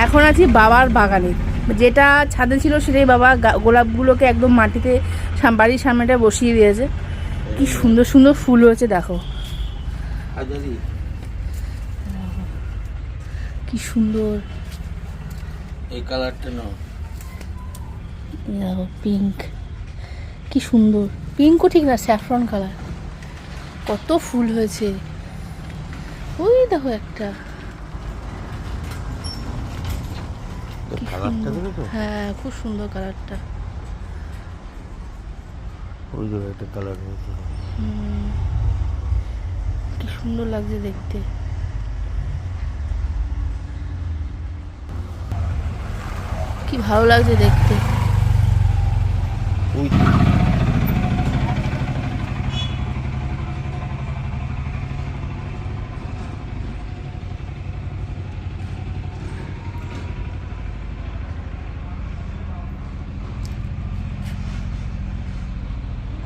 এখন আছি বাবার বাগানে, যেটা ছাদে ছিল সেটাই বাবা গোলাপগুলোকে একদম মাটিতে বাড়ির সামনেটা বসিয়ে দিয়েছে। কি সুন্দর সুন্দর ফুল হয়েছে দেখো, কি সুন্দর। এই কালারটা নাও, দেখো পিঙ্ক, কি সুন্দর। পিঙ্কও ঠিক না, স্যাফরন কালার। কত ফুল হয়েছে, ওই দেখো একটা। কালারটা দেখো। হ্যাঁ খুব সুন্দর কালারটা। ওই যে একটা কালার হয়েছে, কি সুন্দর লাগছে দেখতে। কি ভালো লাগছে দেখতে। ওই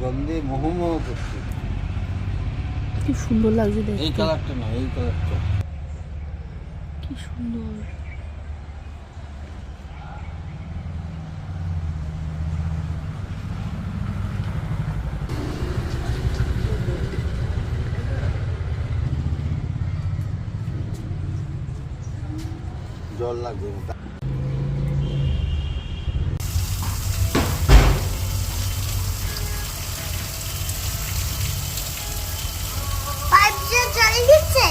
গন্ধে মোহমোহ করছে। কি সুন্দর লাগছে এই দেখতে, কালারটা না, এই কালারটা কি সুন্দর। জল লাগবে। পাইপ দিয়ে জল দিচ্ছে।